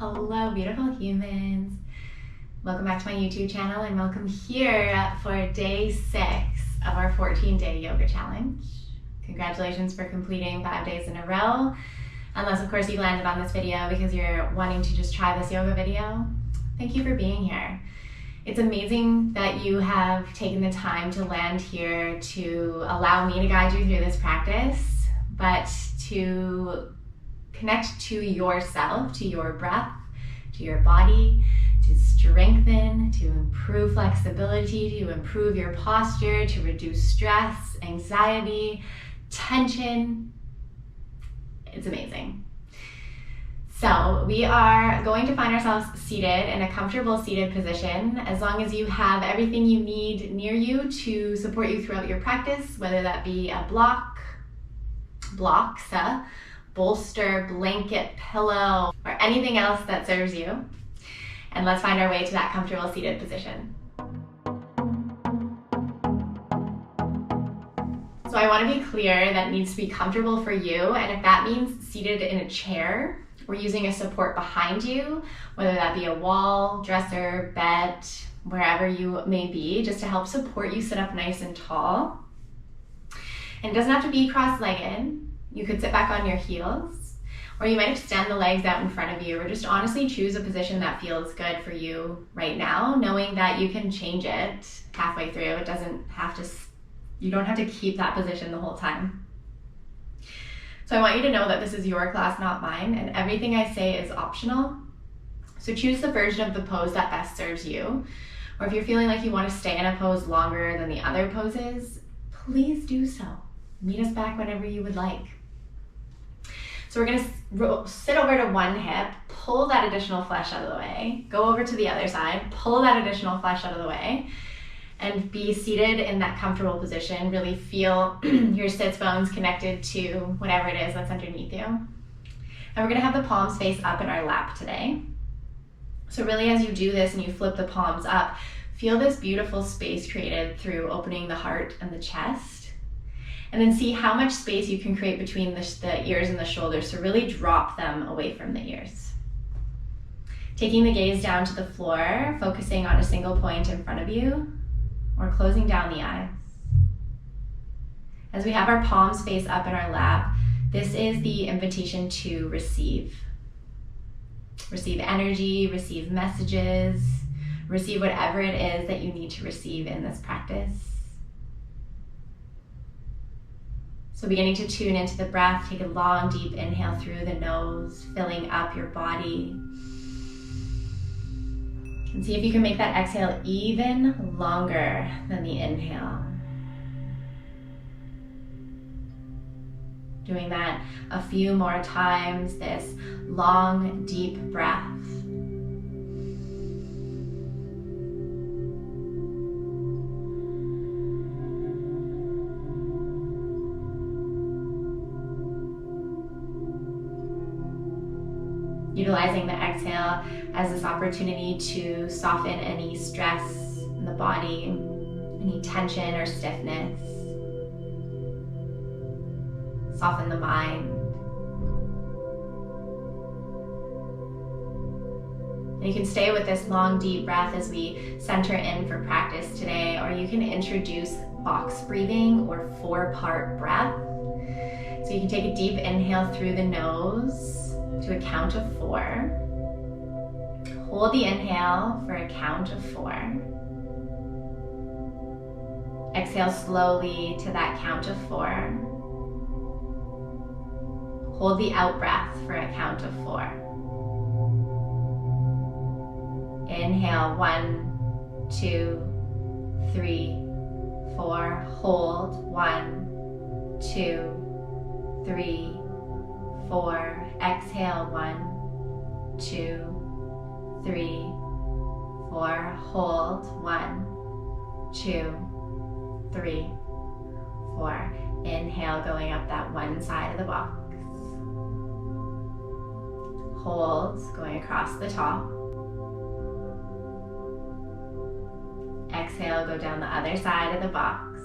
Hello, beautiful humans. Welcome back to my YouTube channel and welcome here for day 6 of our 14-day yoga challenge. Congratulations for completing 5 days in a row. Unless, of course, you landed on this video because you're wanting to just try this yoga video. Thank you for being here. It's amazing that you have taken the time to land here to allow me to guide you through this practice, but to connect to yourself, to your breath, to your body, to strengthen, to improve flexibility, to improve your posture, to reduce stress, anxiety, tension. It's amazing. So we are going to find ourselves seated in a comfortable seated position, as long as you have everything you need near you to support you throughout your practice, whether that be a blocks, bolster, blanket, pillow, or anything else that serves you. And let's find our way to that comfortable seated position. So I want to be clear that it needs to be comfortable for you, and if that means seated in a chair or using a support behind you, whether that be a wall, dresser, bed, wherever you may be, just to help support you sit up nice and tall. And it doesn't have to be cross-legged. You could sit back on your heels, or you might extend the legs out in front of you, or just honestly choose a position that feels good for you right now, knowing that you can change it halfway through. It doesn't have to, you don't have to keep that position the whole time. So I want you to know that this is your class, not mine, and everything I say is optional. So choose the version of the pose that best serves you. Or if you're feeling like you want to stay in a pose longer than the other poses, please do so. Meet us back whenever you would like. So we're gonna sit over to one hip, pull that additional flesh out of the way, go over to the other side, pull that additional flesh out of the way, and be seated in that comfortable position. Really feel your sits bones connected to whatever it is that's underneath you. And we're gonna have the palms face up in our lap today. So really, as you do this and you flip the palms up, feel this beautiful space created through opening the heart and the chest. And then see how much space you can create between the ears and the shoulders, so really drop them away from the ears. Taking the gaze down to the floor, focusing on a single point in front of you, or closing down the eyes. As we have our palms face up in our lap, this is the invitation to receive. Receive energy, receive messages, receive whatever it is that you need to receive in this practice. So beginning to tune into the breath, take a long, deep inhale through the nose, filling up your body. And see if you can make that exhale even longer than the inhale. Doing that a few more times, this long, deep breath. Utilizing the exhale as this opportunity to soften any stress in the body, any tension or stiffness. Soften the mind. And you can stay with this long, deep breath as we center in for practice today, or you can introduce box breathing or 4-part breath. So you can take a deep inhale through the nose to a count of 4. Hold the inhale for a count of 4. Exhale slowly to that count of 4. Hold the out breath for a count of 4. Inhale 1, 2, 3, 4. Hold 1, 2, 3, 4. Exhale 1, 2, 3, 4. Hold 1, 2, 3, 4. Inhale, going up that one side of the box. Hold, going across the top. Exhale, go down the other side of the box.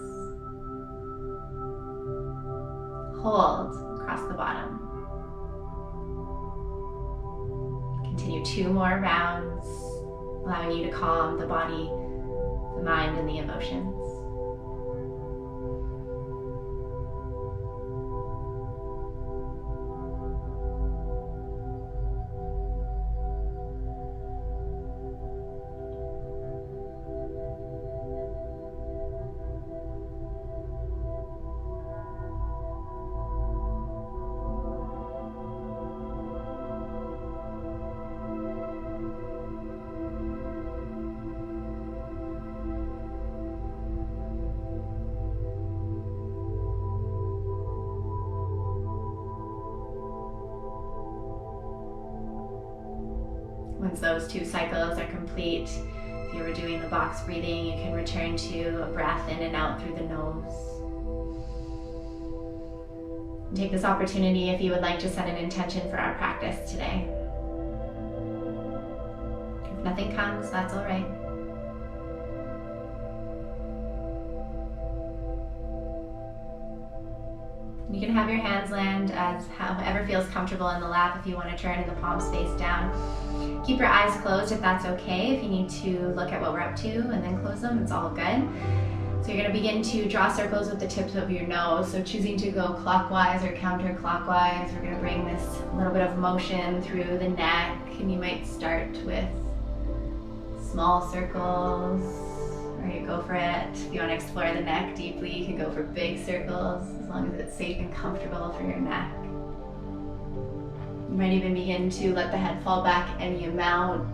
Hold across the bottom. Continue 2 more rounds, allowing you to calm the body, the mind, and the emotions. Once those 2 cycles are complete, if you were doing the box breathing, you can return to a breath in and out through the nose. And take this opportunity if you would like to set an intention for our practice today. If nothing comes, that's all right. You can have your hands land as however feels comfortable in the lap if you want to turn and the palms face down. Keep your eyes closed if that's okay. If you need to look at what we're up to and then close them, it's all good. So you're going to begin to draw circles with the tips of your nose. So choosing to go clockwise or counterclockwise, we're going to bring this little bit of motion through the neck, and you might start with small circles, or you go for it. If you want to explore the neck deeply, you can go for big circles, as long as it's safe and comfortable for your neck. You might even begin to let the head fall back any amount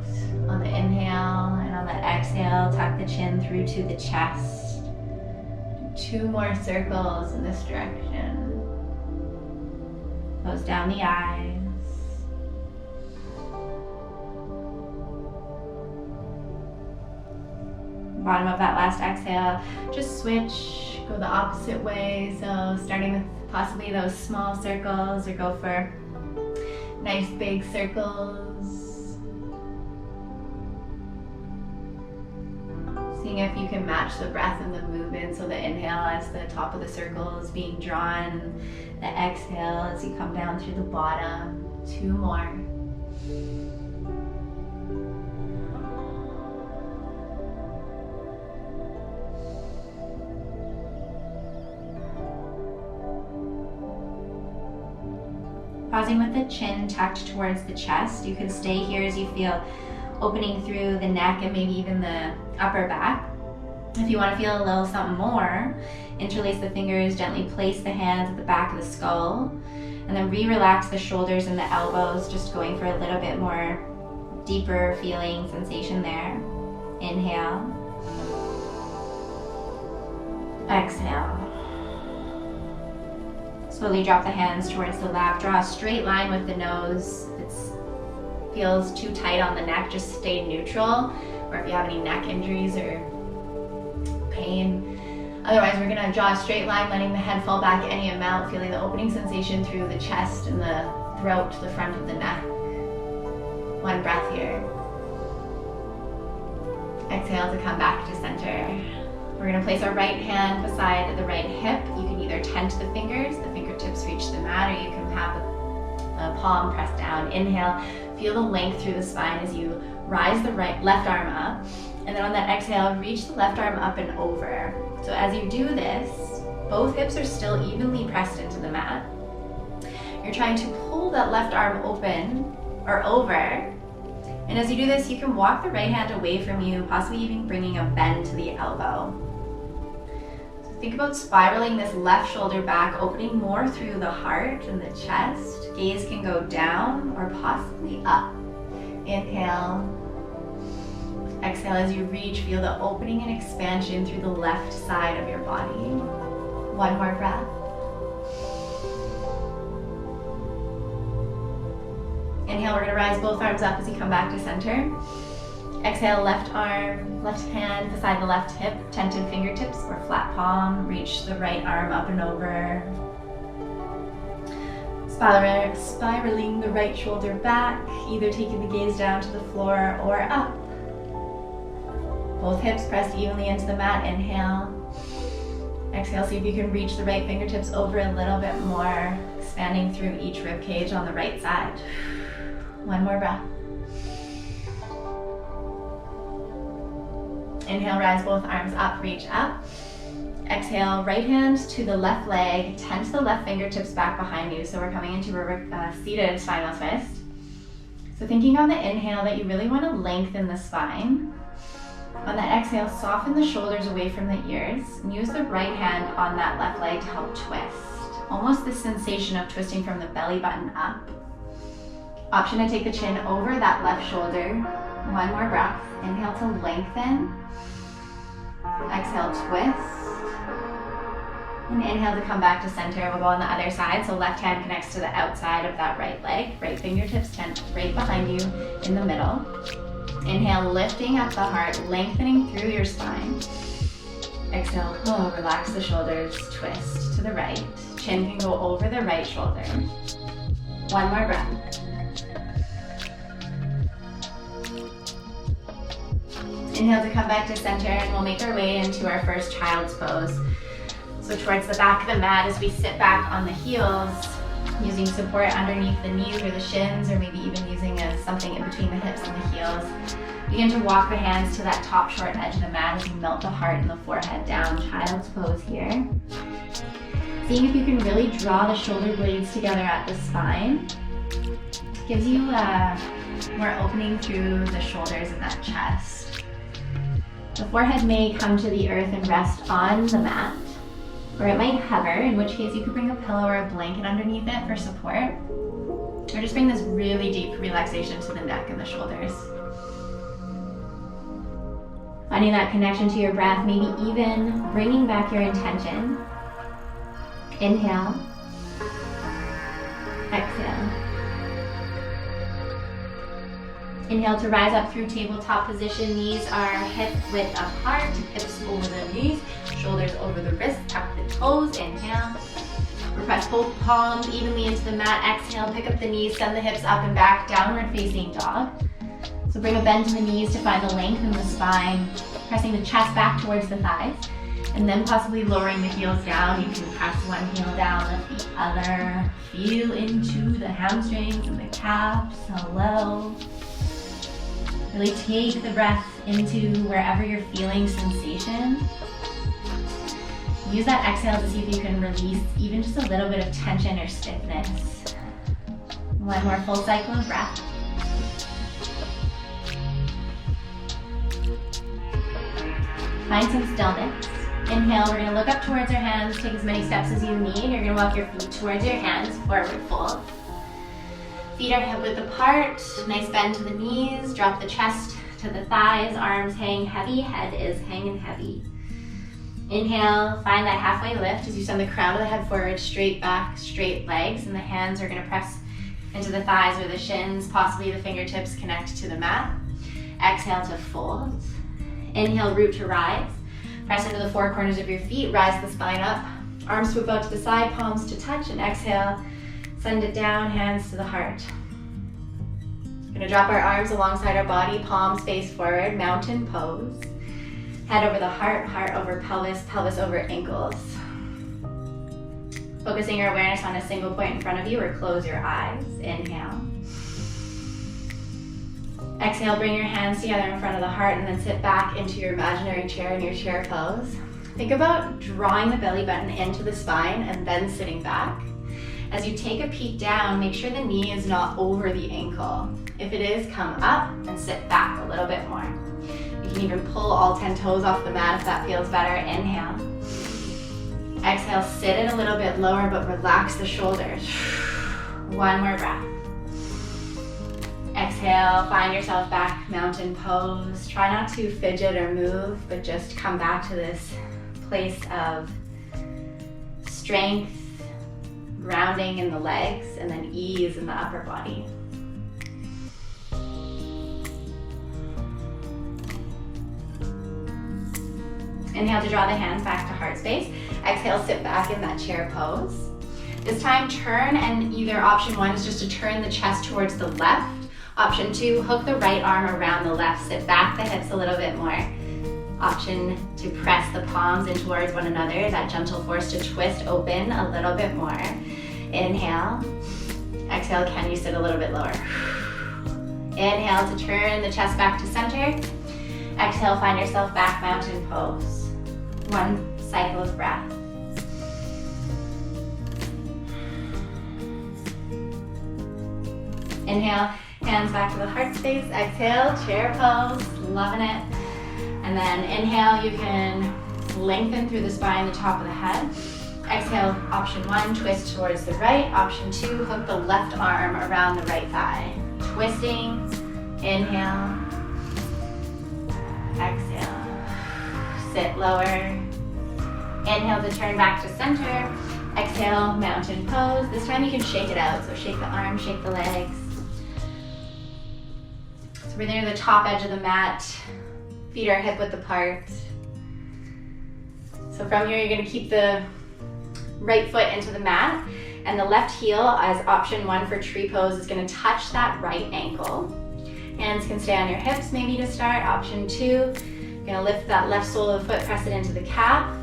on the inhale, and on that exhale, tuck the chin through to the chest. Do 2 more circles in this direction. Close down the eyes. Bottom of that last exhale, just switch, go the opposite way. So starting with possibly those small circles, or go for nice big circles. Seeing if you can match the breath and the movement. So the inhale as the top of the circle is being drawn, the exhale as you come down through the bottom. 2 more. Pausing with the chin tucked towards the chest. You can stay here as you feel opening through the neck and maybe even the upper back. If you want to feel a little something more, interlace the fingers, gently place the hands at the back of the skull, and then re-relax the shoulders and the elbows, just going for a little bit more deeper feeling sensation there. Inhale. Exhale. Slowly drop the hands towards the lap. Draw a straight line with the nose. If it feels too tight on the neck, just stay neutral. Or if you have any neck injuries or pain. Otherwise, we're going to draw a straight line, letting the head fall back any amount, feeling the opening sensation through the chest and the throat, the front of the neck. 1 breath here. Exhale to come back to center. We're going to place our right hand beside the right hip. You can either tent the fingers, the fingertips reach the mat, or you can have the palm pressed down. Inhale, feel the length through the spine as you rise the left arm up. And then on that exhale, reach the left arm up and over. So as you do this, both hips are still evenly pressed into the mat. You're trying to pull that left arm open or over. And as you do this, you can walk the right hand away from you, possibly even bringing a bend to the elbow. Think about spiraling this left shoulder back, opening more through the heart and the chest. Gaze can go down or possibly up. Inhale. Exhale as you reach, feel the opening and expansion through the left side of your body. 1 more breath. Inhale, we're going to rise both arms up as you come back to center. Exhale, left arm, left hand beside the left hip, tented fingertips or flat palm. Reach the right arm up and over. Spiraling the right shoulder back, either taking the gaze down to the floor or up. Both hips pressed evenly into the mat. Inhale. Exhale, see if you can reach the right fingertips over a little bit more, expanding through each rib cage on the right side. 1 more breath. Inhale, rise both arms up, reach up. Exhale, right hand to the left leg, tense the left fingertips back behind you. So we're coming into a seated spinal twist. So thinking on the inhale that you really want to lengthen the spine. On the exhale, soften the shoulders away from the ears and use the right hand on that left leg to help twist. Almost the sensation of twisting from the belly button up. Option to take the chin over that left shoulder. One more breath. Inhale to lengthen. Exhale, twist. And inhale to come back to center. We'll go on the other side. So left hand connects to the outside of that right leg. Right fingertips tense right behind you in the middle. Inhale, lifting up the heart, lengthening through your spine. Exhale, relax the shoulders, twist to the right. Chin can go over the right shoulder. One more breath. Inhale to come back to center, and we'll make our way into our first child's pose. So towards the back of the mat as we sit back on the heels, using support underneath the knees or the shins, or maybe even using something in between the hips and the heels. Begin to walk the hands to that top short edge of the mat as you melt the heart and the forehead down. Child's pose here. Seeing if you can really draw the shoulder blades together at the spine. Gives you more opening through the shoulders and that chest. The forehead may come to the earth and rest on the mat, or it might hover, in which case you could bring a pillow or a blanket underneath it for support. Or just bring this really deep relaxation to the neck and the shoulders. Finding that connection to your breath, maybe even bringing back your intention. Inhale. Exhale. Inhale to rise up through tabletop position. Knees are hip width apart, hips over the knees, shoulders over the wrists, tuck the toes. Inhale. Press both palms evenly into the mat. Exhale, pick up the knees, send the hips up and back, downward facing dog. So bring a bend to the knees to find the length in the spine, pressing the chest back towards the thighs, and then possibly lowering the heels down. You can press one heel down, lift the other. Feel into the hamstrings and the calves. Hello. Really take the breath into wherever you're feeling sensation. Use that exhale to see if you can release even just a little bit of tension or stiffness. One more full cycle of breath. Find some stillness. Inhale, we're gonna look up towards our hands, take as many steps as you need. You're gonna walk your feet towards your hands, forward fold. Feet are hip width apart, nice bend to the knees, drop the chest to the thighs, arms hang heavy, head is hanging heavy. Inhale, find that halfway lift as you send the crown of the head forward, straight back, straight legs, and the hands are gonna press into the thighs or the shins, possibly the fingertips connect to the mat. Exhale to fold. Inhale, root to rise. Press into the four corners of your feet, rise the spine up. Arms swoop out to the side, palms to touch, and exhale, send it down, hands to the heart. We're gonna drop our arms alongside our body, palms face forward, mountain pose. Head over the heart, heart over pelvis, pelvis over ankles. Focusing your awareness on a single point in front of you, or close your eyes. Inhale. Exhale, bring your hands together in front of the heart and then sit back into your imaginary chair in your chair pose. Think about drawing the belly button into the spine and then sitting back. As you take a peek down, make sure the knee is not over the ankle. If it is, come up and sit back a little bit more. You can even pull all 10 toes off the mat if that feels better. Inhale. Exhale, sit it a little bit lower, but relax the shoulders. One more breath. Exhale, find yourself back, mountain pose. Try not to fidget or move, but just come back to this place of strength, grounding in the legs, and then ease in the upper body. Inhale to draw the hands back to heart space. Exhale, sit back in that chair pose. This time, turn, and either option one is just to turn the chest towards the left. Option two, hook the right arm around the left. Sit back the hips a little bit more. Option to press the palms in towards one another. That gentle force to twist open a little bit more. Inhale. Exhale, can you sit a little bit lower? Inhale to turn the chest back to center. Exhale, find yourself back mountain pose. One cycle of breath. Inhale, hands back to the heart space. Exhale, chair pose, loving it. And then inhale, you can lengthen through the spine, the top of the head. Exhale, option 1, twist towards the right. Option 2, hook the left arm around the right thigh. Twisting, inhale, exhale, sit lower. Inhale to turn back to center. Exhale, mountain pose. This time you can shake it out. So shake the arms, shake the legs. So we're near the top edge of the mat. Feet are hip width apart. So from here, you're gonna keep the right foot into the mat, and the left heel as option 1 for tree pose is gonna touch that right ankle. Hands can stay on your hips maybe to start. Option 2, you're gonna lift that left sole of the foot, press it into the calf.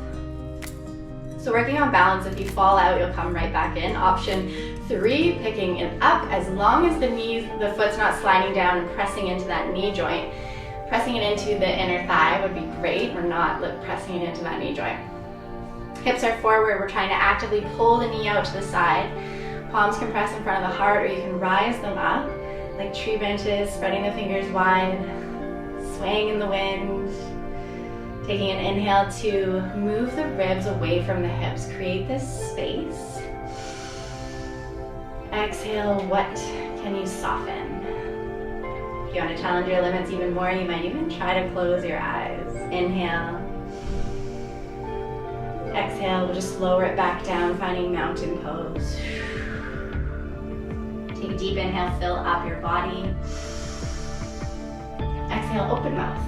So working on balance, if you fall out, you'll come right back in. Option 3, picking it up as long as the foot's not sliding down and pressing into that knee joint. Pressing it into the inner thigh would be great. We're not pressing it into that knee joint. Hips are forward. We're trying to actively pull the knee out to the side. Palms can press in front of the heart, or you can rise them up like tree branches, spreading the fingers wide, swaying in the wind. Taking an inhale to move the ribs away from the hips. Create this space. Exhale, what can you soften? If you want to challenge your limits even more, you might even try to close your eyes. Inhale. Exhale, we'll just lower it back down, finding mountain pose. Take a deep inhale, fill up your body. Exhale, open mouth.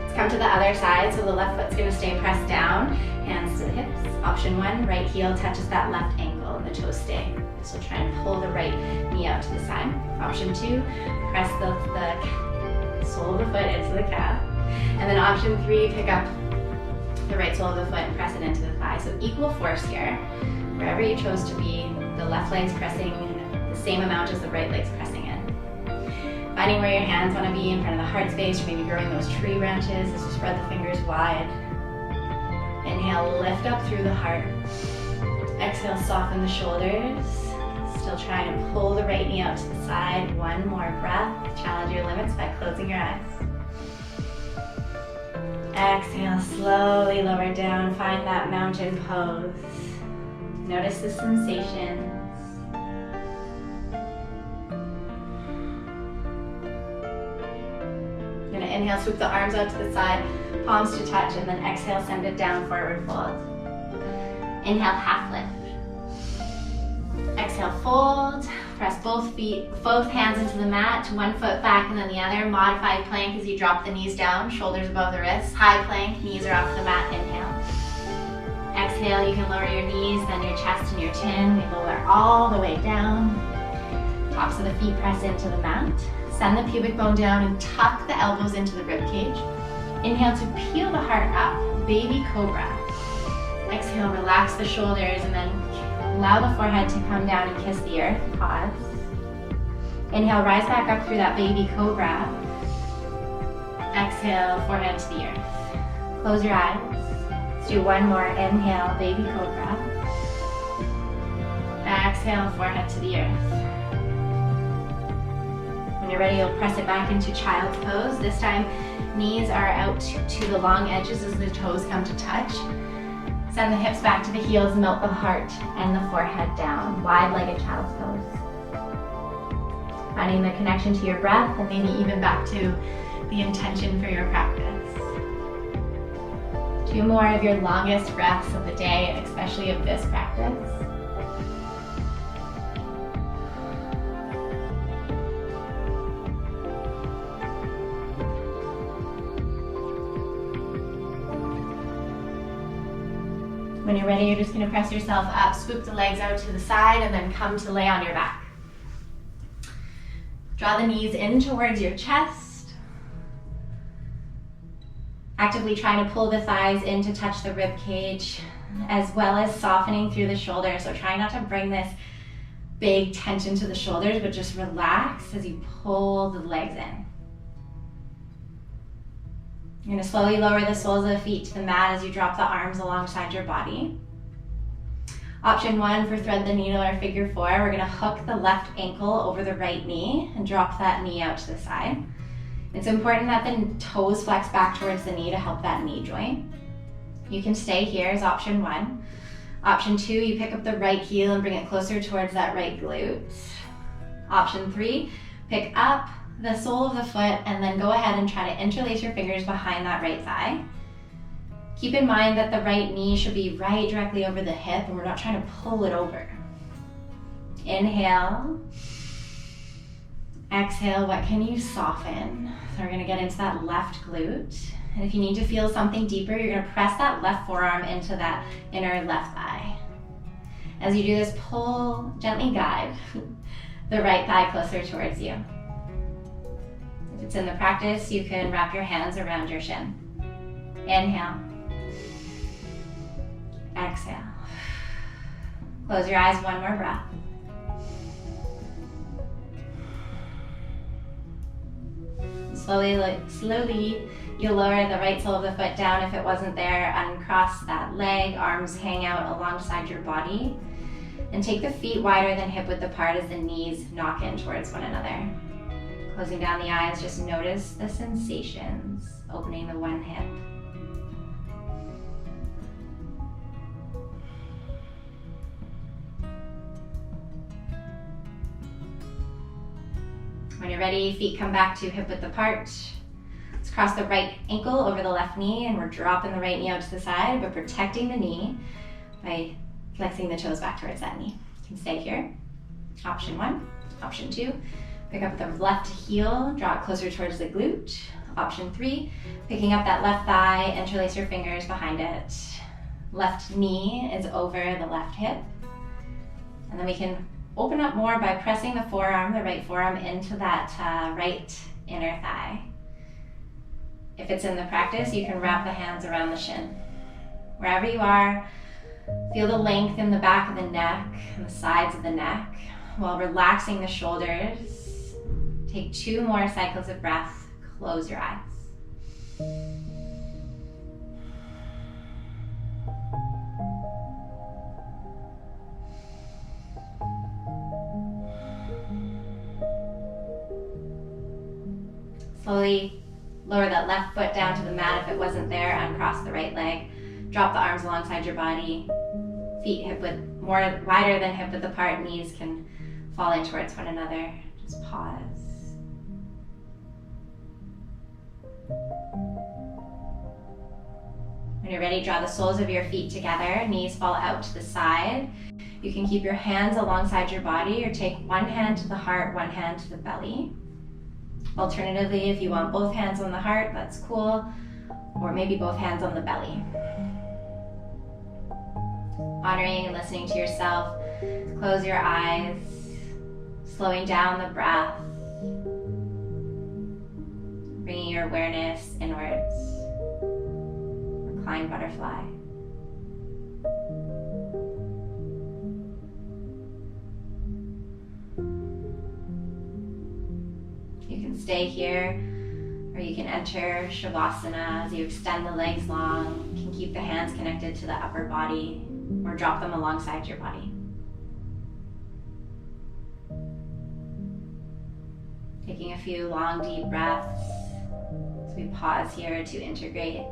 Let's come to the other side, so the left foot's gonna stay pressed down, hands to the hips. Option 1, right heel touches that left ankle and the toes stay. So try and pull the right knee out to the side. Option 2, press the sole of the foot into the calf. And then option 3, pick up the right sole of the foot and press it into the thigh. So equal force here. Wherever you chose to be, the left leg's pressing the same amount as the right leg's pressing in. Finding where your hands want to be in front of the heart space, or maybe growing those tree branches as you spread the fingers wide. Inhale, lift up through the heart. Exhale, soften the shoulders. Still trying to pull the right knee out to the side. One more breath. Challenge your limits by closing your eyes. Exhale, slowly lower down. Find that mountain pose. Notice the sensations. You're gonna inhale, swoop the arms out to the side, palms to touch, and then exhale, send it down, forward fold. Inhale, half lift. Exhale, fold. Press both hands into the mat, one foot back and then the other. Modified plank as you drop the knees down, shoulders above the wrists. High plank, knees are off the mat, inhale. Exhale, you can lower your knees, then your chest and your chin. We lower all the way down. Tops of the feet press into the mat. Send the pubic bone down and tuck the elbows into the rib cage. Inhale to peel the heart up, baby cobra. Exhale, relax the shoulders and then allow the forehead to come down and kiss the earth. Pause. Inhale, rise back up through that baby cobra. Exhale, forehead to the earth. Close your eyes. Let's do one more. Inhale, baby cobra. Exhale, forehead to the earth. When you're ready, you'll press it back into child's pose. This time, knees are out to the long edges as the toes come to touch. Send the hips back to the heels, melt the heart and the forehead down. Wide-legged child's pose. Finding the connection to your breath and maybe even back to the intention for your practice. 2 more of your longest breaths of the day, especially of this practice. When you're ready, you're just going to press yourself up, swoop the legs out to the side, and then come to lay on your back. Draw the knees in towards your chest. Actively trying to pull the thighs in to touch the rib cage, as well as softening through the shoulders. So try not to bring this big tension to the shoulders, but just relax as you pull the legs in. You're going to slowly lower the soles of the feet to the mat as you drop the arms alongside your body. Option 1 for thread the needle or figure 4, we're going to hook the left ankle over the right knee and drop that knee out to the side. It's important that the toes flex back towards the knee to help that knee joint. You can stay here as option 1. Option 2, you pick up the right heel and bring it closer towards that right glute. Option 3, pick up the sole of the foot and then go ahead and try to interlace your fingers behind that right thigh. Keep in mind that the right knee should be right directly over the hip and we're not trying to pull it over. Inhale. Exhale, what can you soften? So we're gonna get into that left glute. And if you need to feel something deeper, you're gonna press that left forearm into that inner left thigh. As you do this, pull, gently guide the right thigh closer towards you. If it's in the practice, you can wrap your hands around your shin. Inhale. Exhale. Close your eyes, one more breath. Slowly, you'll lower the right sole of the foot down if it wasn't there. Uncross that leg, arms hang out alongside your body. And take the feet wider than hip width apart as the knees knock in towards one another. Closing down the eyes, just notice the sensations, opening the one hip. When you're ready, feet come back to hip width apart. Let's cross the right ankle over the left knee and we're dropping the right knee out to the side, but protecting the knee by flexing the toes back towards that knee. You can stay here. Option 1. Option 2, pick up the left heel, draw it closer towards the glute. Option 3, picking up that left thigh, interlace your fingers behind it. Left knee is over the left hip. And then we can open up more by pressing the forearm, the right forearm, into that right inner thigh. If it's in the practice, you can wrap the hands around the shin. Wherever you are, feel the length in the back of the neck and the sides of the neck while relaxing the shoulders. Take 2 more cycles of breath. Close your eyes. Slowly lower that left foot down to the mat if it wasn't there. Uncross the right leg. Drop the arms alongside your body. Feet hip width, more wider than hip width apart. Knees can fall in towards one another. Just pause. When you're ready, draw the soles of your feet together. Knees fall out to the side. You can keep your hands alongside your body or take one hand to the heart, one hand to the belly. Alternatively, if you want both hands on the heart, that's cool. Or maybe both hands on the belly. Honoring and listening to yourself. Close your eyes. Slowing down the breath. Bringing your awareness inwards. Recline Butterfly. You can stay here, or you can enter Shavasana as you extend the legs long. You can keep the hands connected to the upper body, or drop them alongside your body. Taking a few long, deep breaths as we pause here to integrate.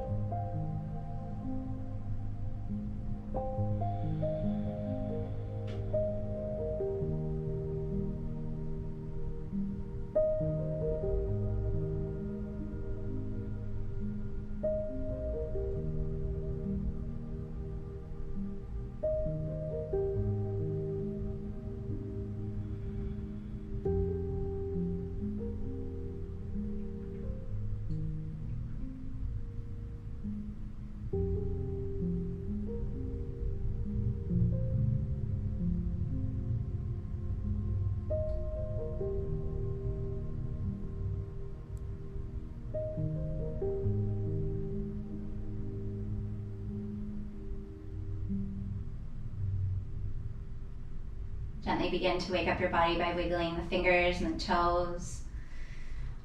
Gently begin to wake up your body by wiggling the fingers and the toes,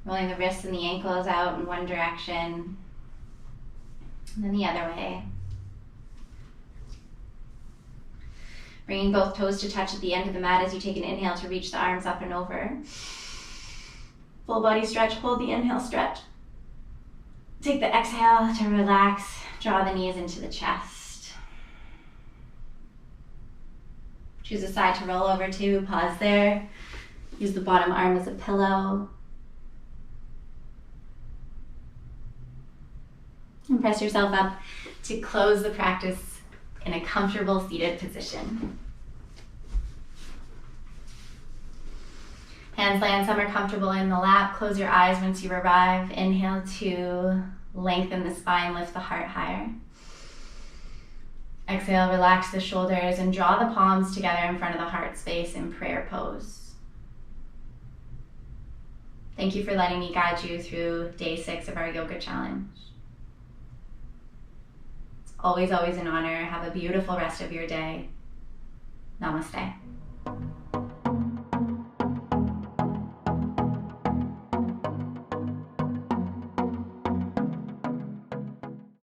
rolling the wrists and the ankles out in one direction, And then the other way. Bringing both toes to touch at the end of the mat as you take an inhale to reach the arms up and over. Full body stretch, hold the inhale, stretch. Take the exhale to relax, draw the knees into the chest. Choose a side to roll over to, pause there. Use the bottom arm as a pillow. And press yourself up to close the practice in a comfortable seated position. Hands land somewhere comfortable in the lap. Close your eyes once you arrive. Inhale to lengthen the spine, lift the heart higher. Exhale, relax the shoulders and draw the palms together in front of the heart space in prayer pose. Thank you for letting me guide you through day 6 of our yoga challenge. It's always, always an honor. Have a beautiful rest of your day. Namaste.